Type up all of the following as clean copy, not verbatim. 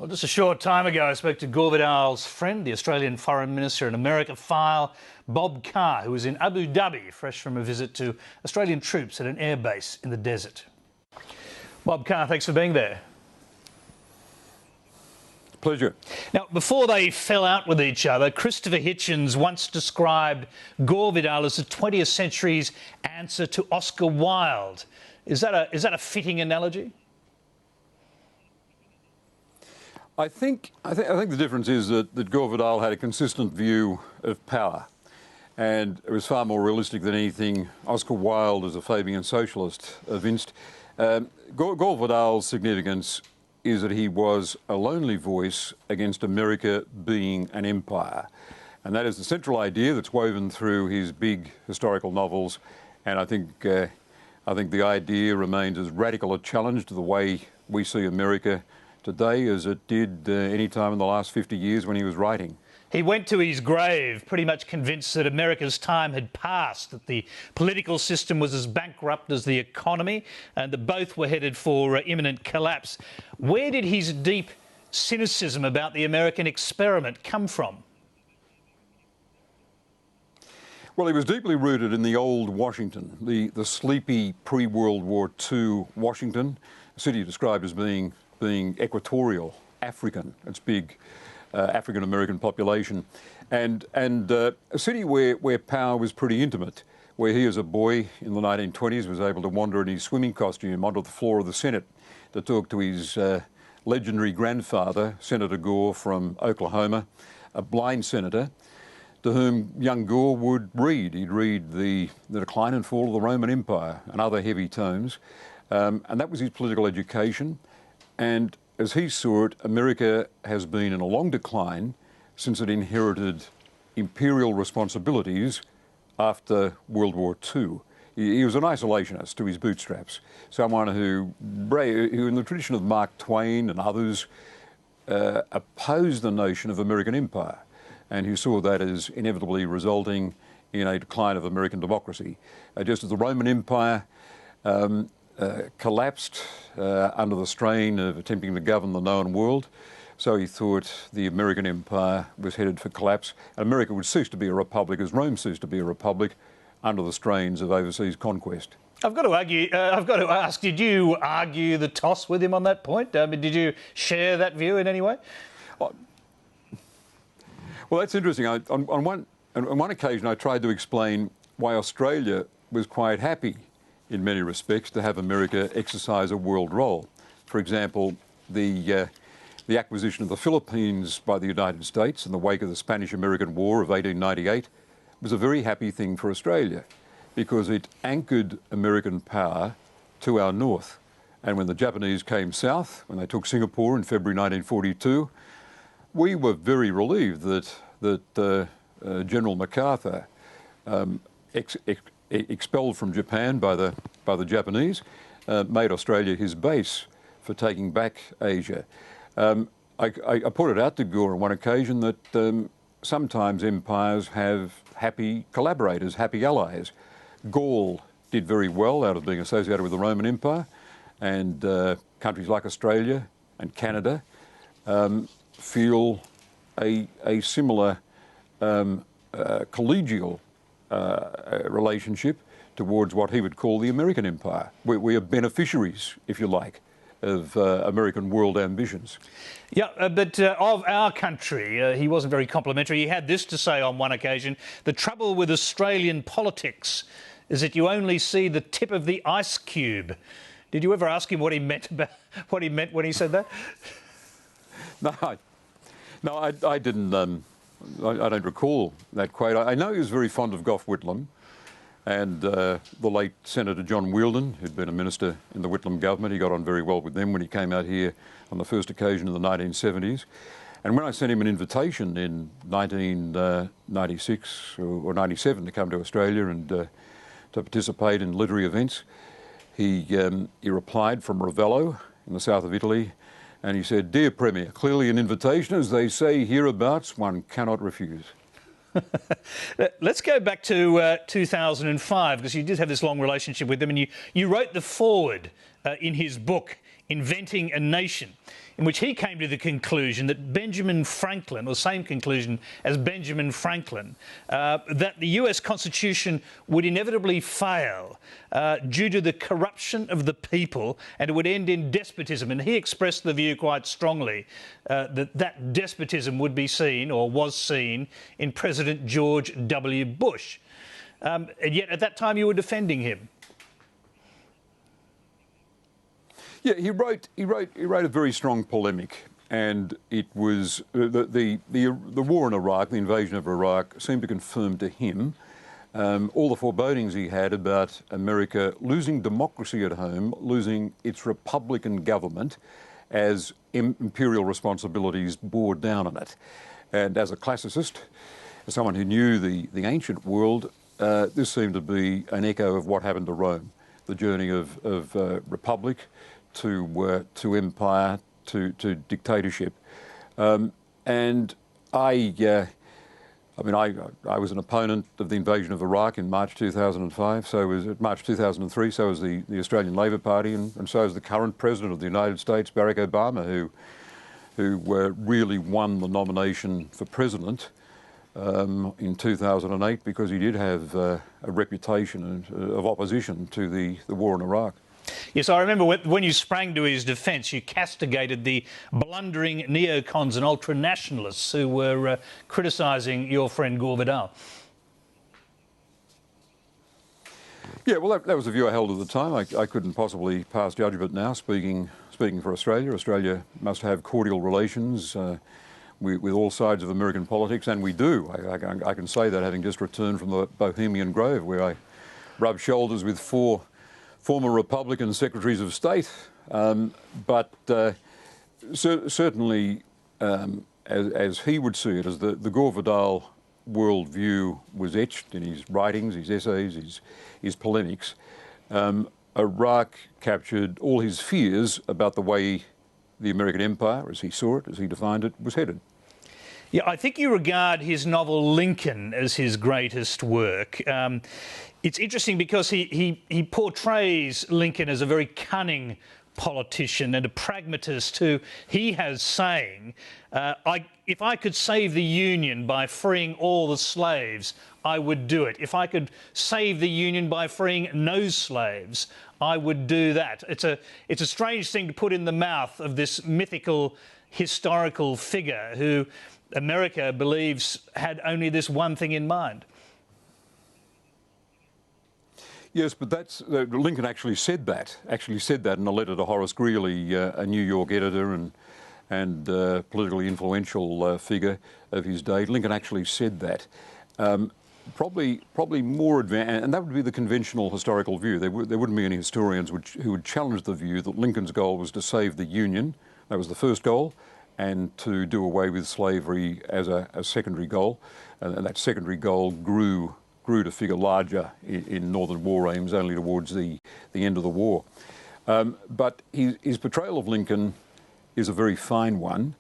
Well, just a short time ago, I spoke to Gore Vidal's friend, the Australian Foreign Minister in America file, Bob Carr, who was in Abu Dhabi, fresh from a visit to Australian troops at an airbase in the desert. Bob Carr, thanks for being there. Pleasure. Now, before they fell out with each other, Christopher Hitchens once described Gore Vidal as the 20th century's answer to Oscar Wilde. Is that a fitting analogy? I think the difference is that Gore Vidal had a consistent view of power, and it was far more realistic than anything Oscar Wilde, as a Fabian socialist, evinced. Gore Vidal's significance is that he was a lonely voice against America being an empire, and that is the central idea that's woven through his big historical novels. And I think the idea remains as radical a challenge to the way we see America today as it did any time in the last 50 years when he was writing. He went to his grave pretty much convinced that America's time had passed, that the political system was as bankrupt as the economy, and that both were headed for imminent collapse. Where did his deep cynicism about the American experiment come from? Well, he was deeply rooted in the old Washington, the sleepy pre-World War II Washington, a city described as being equatorial, African, its big African-American population, and a city where power was pretty intimate, where he as a boy in the 1920s was able to wander in his swimming costume onto the floor of the Senate to talk to his legendary grandfather, Senator Gore from Oklahoma, a blind senator, to whom young Gore would read. He'd read the Decline and Fall of the Roman Empire and other heavy tomes, and that was his political education. And as he saw it, America has been in a long decline since it inherited imperial responsibilities after World War II. He was an isolationist to his bootstraps, someone who in the tradition of Mark Twain and others, opposed the notion of American empire, and who saw that as inevitably resulting in a decline of American democracy. Just as the Roman Empire collapsed under the strain of attempting to govern the known world, so he thought the American empire was headed for collapse, and America would cease to be a republic as Rome ceased to be a republic under the strains of overseas conquest. I've got to ask, did you argue the toss with him on that point? I mean, did you share that view in any way? Well, that's interesting. On one occasion, I tried to explain why Australia was quite happy in many respects to have America exercise a world role. For example, the acquisition of the Philippines by the United States in the wake of the Spanish-American War of 1898 was a very happy thing for Australia because it anchored American power to our north. And when the Japanese came south, when they took Singapore in February 1942, we were very relieved that General MacArthur, expelled from Japan by the Japanese, made Australia his base for taking back Asia. I pointed out to Gore on one occasion that sometimes empires have happy collaborators, happy allies. Gaul did very well out of being associated with the Roman Empire, and countries like Australia and Canada feel a similar collegial relationship towards what he would call the American empire. We are beneficiaries, if you like, of American world ambitions. Yeah, but of our country, he wasn't very complimentary. He had this to say on one occasion: the trouble with Australian politics is that you only see the tip of the ice cube. Did you ever ask him what he meant when he said that? No, I didn't. I don't recall that quote. I know he was very fond of Gough Whitlam and the late Senator John Wheeldon, who'd been a minister in the Whitlam government. He got on very well with them when he came out here on the first occasion in the 1970s. And when I sent him an invitation in 1996 or 97 to come to Australia and to participate in literary events, he replied from Ravello in the south of Italy, and he said, "Dear Premier, clearly an invitation, as they say hereabouts, one cannot refuse." Let's go back to 2005, because you did have this long relationship with him, and you wrote the foreword in his book Inventing a Nation, in which he came to the conclusion that Benjamin Franklin, or same conclusion as Benjamin Franklin, that the US Constitution would inevitably fail due to the corruption of the people, and it would end in despotism. And he expressed the view quite strongly that despotism would be seen, or was seen, in President George W. Bush. And yet at that time you were defending him. Yeah, he wrote a very strong polemic, and it was the war in Iraq, the invasion of Iraq, seemed to confirm to him all the forebodings he had about America losing democracy at home, losing its republican government, as imperial responsibilities bore down on it. And as a classicist, as someone who knew the ancient world, this seemed to be an echo of what happened to Rome, the journey of republic to empire, to dictatorship. And I was an opponent of the invasion of Iraq in March 2005, so was it March 2003, so was the Australian Labor Party, and so is the current President of the United States, Barack Obama, who really won the nomination for President in 2008 because he did have a reputation of opposition to the war in Iraq. Yes, I remember when you sprang to his defence, you castigated the blundering neocons and ultranationalists who were criticising your friend Gore Vidal. Yeah, well, that was the view I held at the time. I couldn't possibly pass judgment now, speaking for Australia. Australia must have cordial relations with all sides of American politics, and we do. I can say that having just returned from the Bohemian Grove, where I rubbed shoulders with four former Republican Secretaries of State, but certainly, as he would see it, as the Gore Vidal worldview was etched in his writings, his essays, his polemics, Iraq captured all his fears about the way the American empire, as he saw it, as he defined it, was headed. Yeah, I think you regard his novel Lincoln as his greatest work. It's interesting because he portrays Lincoln as a very cunning politician and a pragmatist who he has saying, if I could save the Union by freeing all the slaves, I would do it. If I could save the Union by freeing no slaves, I would do that. It's a strange thing to put in the mouth of this mythical historical figure who America believes had only this one thing in mind. Yes, but Lincoln actually said that in a letter to Horace Greeley, a New York editor and politically influential figure of his day. Lincoln actually said that. Probably more advanced, and that would be the conventional historical view. There wouldn't be any historians who would challenge the view that Lincoln's goal was to save the Union. That was the first goal, and to do away with slavery as a secondary goal. And that secondary goal grew to figure larger in Northern war aims only towards the end of the war. But his portrayal of Lincoln is a very fine one,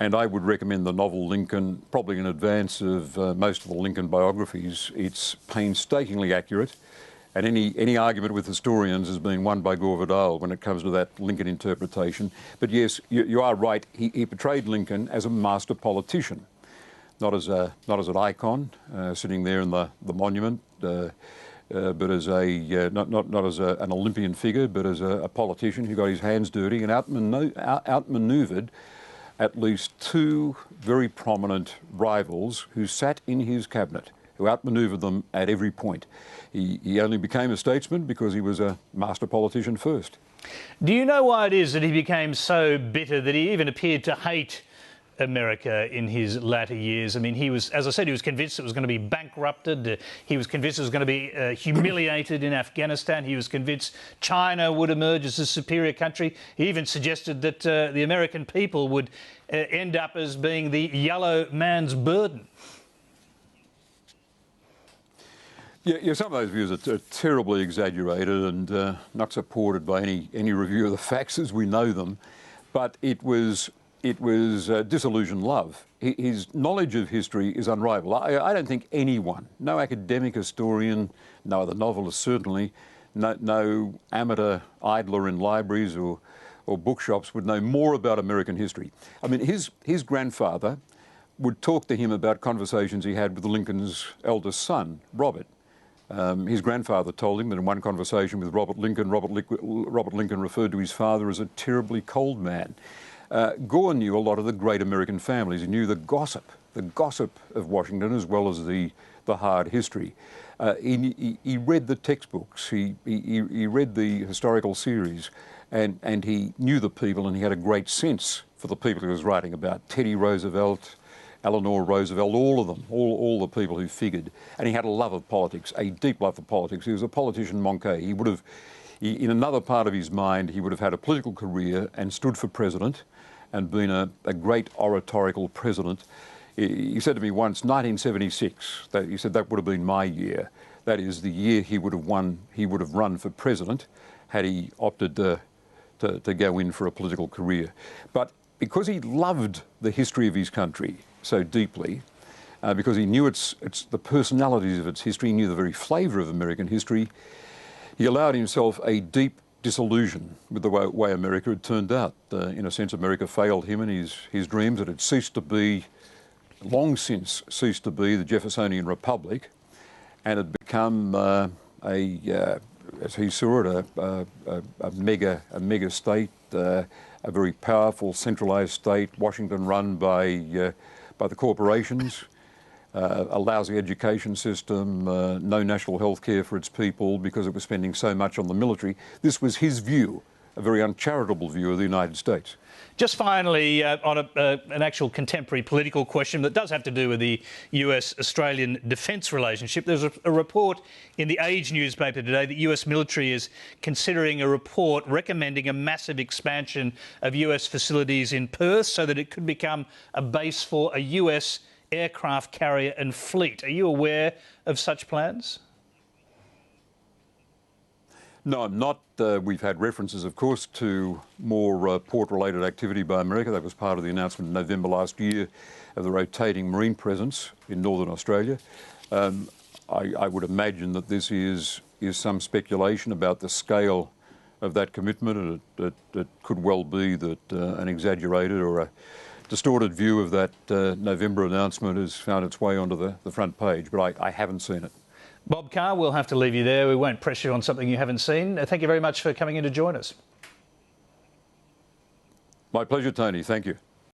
and I would recommend the novel Lincoln probably in advance of most of the Lincoln biographies. It's painstakingly accurate, and any argument with historians has been won by Gore Vidal when it comes to that Lincoln interpretation. But yes, you are right. He portrayed Lincoln as a master politician. Not as an icon sitting there in the monument, but as not as an Olympian figure, but as a politician who got his hands dirty and outmaneuvered at least two very prominent rivals who sat in his cabinet, who outmaneuvered them at every point. He only became a statesman because he was a master politician first. Do you know why it is that he became so bitter that he even appeared to hate America in his latter years? I mean, he was, as I said, he was convinced it was going to be bankrupted. He was convinced it was going to be humiliated in Afghanistan. He was convinced China would emerge as a superior country. He even suggested that the American people would end up as being the yellow man's burden. Yeah, some of those views are terribly exaggerated and not supported by any review of the facts as we know them. But it was disillusioned love. His knowledge of history is unrivaled. I don't think anyone, no academic historian, no other novelist certainly, no amateur idler in libraries or or bookshops would know more about American history. I mean, his grandfather would talk to him about conversations he had with Lincoln's eldest son, Robert. His grandfather told him that in one conversation with Robert Lincoln referred to his father as a terribly cold man. Gore knew a lot of the great American families. He knew the gossip of Washington as well as the hard history. He read the textbooks, he read the historical series, and he knew the people, and he had a great sense for the people he was writing about. Teddy Roosevelt, Eleanor Roosevelt, all of them, all the people who figured. And he had a love of politics, a deep love for politics. He was a politician manqué. He would have, in another part of his mind, he would have had a political career and stood for president and been a great oratorical president. He said to me once, 1976, he said that would have been my year. That is the year he would have run for president had he opted to go in for a political career. But because he loved the history of his country so deeply, because he knew it's the personalities of its history, he knew the very flavour of American history, he allowed himself a deep disillusion with the way America had turned out. In a sense, America failed him and his dreams. It had long since ceased to be the Jeffersonian Republic, and had become as he saw it, a mega state, a very powerful centralised state, Washington run by the corporations, a lousy education system, no national health care for its people because it was spending so much on the military. This was his view, a very uncharitable view of the United States. Just finally, on an actual contemporary political question that does have to do with the US-Australian defence relationship, there's a report in the Age newspaper today that US military is considering a report recommending a massive expansion of US facilities in Perth so that it could become a base for a US aircraft carrier and fleet. Are you aware of such plans? No, I'm not. We've had references, of course, to more port-related activity by America. That was part of the announcement in November last year of the rotating marine presence in northern Australia. I would imagine that this is some speculation about the scale of that commitment. It could well be that an exaggerated or a distorted view of that November announcement has found its way onto the front page, but I haven't seen it. Bob Carr, we'll have to leave you there. We won't press you on something you haven't seen. Thank you very much for coming in to join us. My pleasure, Tony. Thank you.